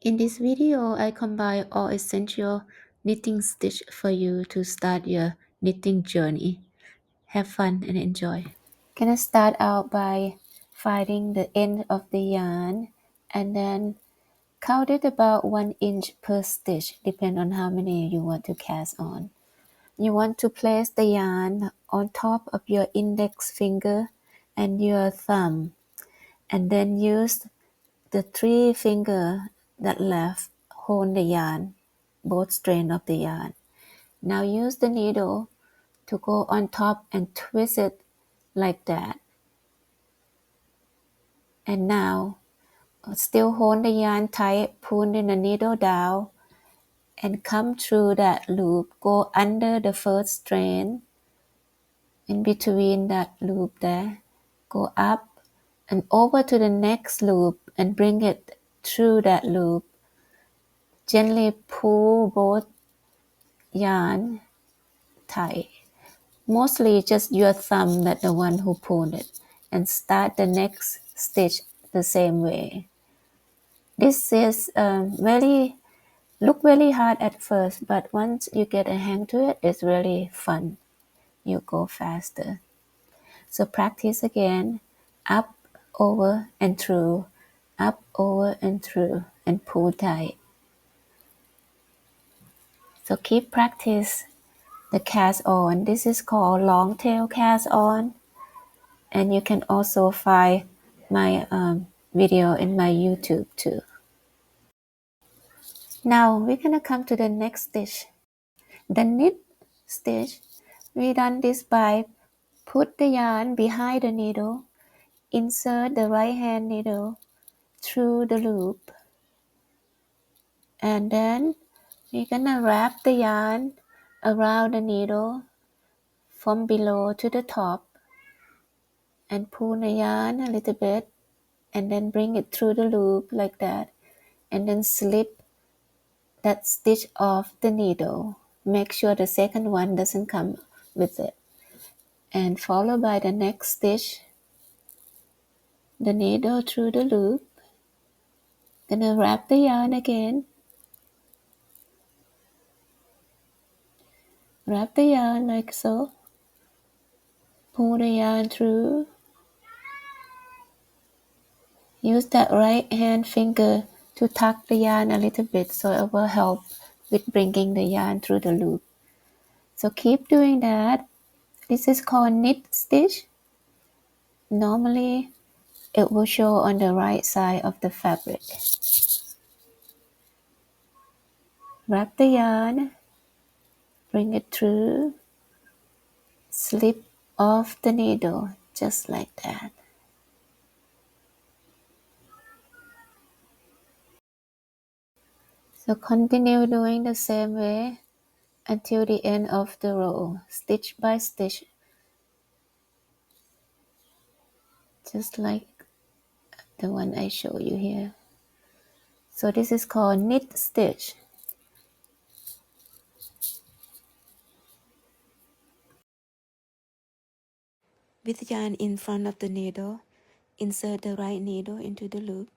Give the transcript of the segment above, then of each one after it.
In this video, I combine all essential knitting stitch for you to start your knitting journey. Have fun and enjoy. Gonna start out by finding the end of the yarn and then count it about 1 inch per stitch, depending on how many you want to cast on. You want to place the yarn on top of your index finger and your thumb, and then use the 3 finger that left hold the yarn, both strands of the yarn. Now use the needle to go on top and twist it like that. And now still hold the yarn tight, pull the needle down and come through that loop. Go under the first strand, in between that loop there. Go up and over to the next loop and bring it through that loop. Gently pull both yarn tight. Mostly just your thumb that the one who pulled it, and start the next stitch the same way. This is look very hard at first, but once you get a hang to it, it's really fun. You go faster. So practice again, up, over and through, up, over and through, and pull tight. So keep practice the cast on. This is called long tail cast on, and you can also find my video in my YouTube too. Now we're gonna come to the next stitch, the knit stitch. We done this by put the yarn behind the needle, insert the right hand needle through the loop, and then we're gonna wrap the yarn around the needle from below to the top and pull the yarn a little bit and then bring it through the loop like that, and then slip that stitch off the needle. Make sure the second one doesn't come with it, and followed by the next stitch, the needle through the loop. Gonna wrap the yarn again, wrap the yarn like so, pull the yarn through. Use that right hand finger to tuck the yarn a little bit so it will help with bringing the yarn through the loop. So keep doing that. This is called knit stitch. Normally it will show on the right side of the fabric. Wrap the yarn, bring it through, slip off the needle just like that. So continue doing the same way until the end of the row, stitch by stitch, just like the one I show you here. So this is called knit stitch. With yarn in front of the needle, insert the right needle into the loop,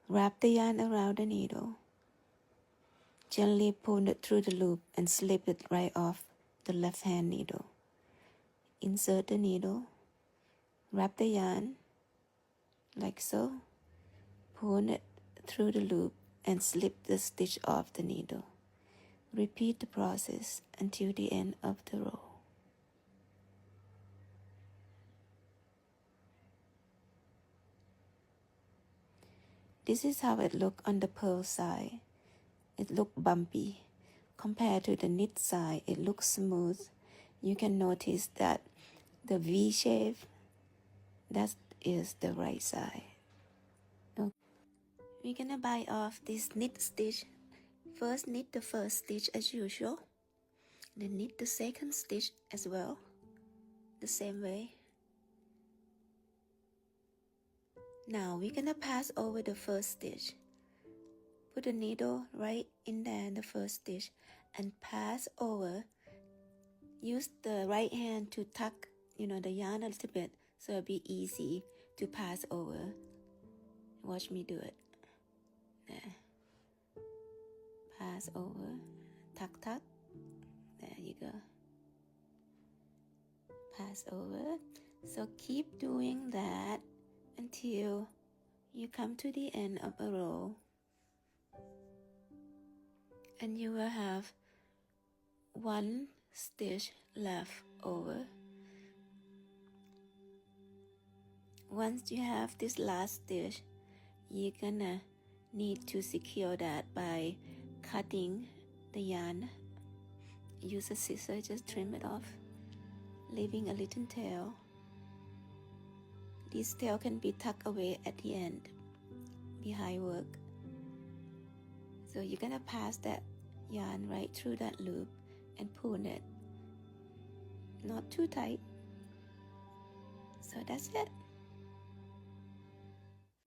wrap the yarn around the needle, gently pull it through the loop and slip it right off the left hand needle. Insert the needle, wrap the yarn like so, pull it through the loop and slip the stitch off the needle. Repeat the process until the end of the row. This is how it looks on the purl side. It looks bumpy. Compared to the knit side, it looks smooth. You can notice that the V shape, that is the right side. Okay. We're gonna bind off this knit stitch. First knit the first stitch as usual. Then knit the second stitch as well, the same way. Now we're gonna pass over the first stitch. Put the needle right in there in the first stitch and pass over. Use the right hand to tuck, the yarn a little bit so it'll be easy to pass over. Watch me do it. There. pass over, tuck, there you go, pass over. So keep doing that until you come to the end of a row, and you will have one stitch left over. Once you have this last stitch, you're gonna need to secure that by cutting the yarn. Use a scissor, just trim it off, leaving a little tail. This tail can be tucked away at the end, behind work. So you're gonna pass that yarn right through that loop and pull it, not too tight. So that's it.